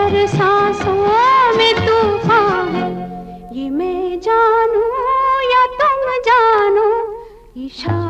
हर सांसों में तूफान है, ये मैं जानूं या तुम जानो, इशारा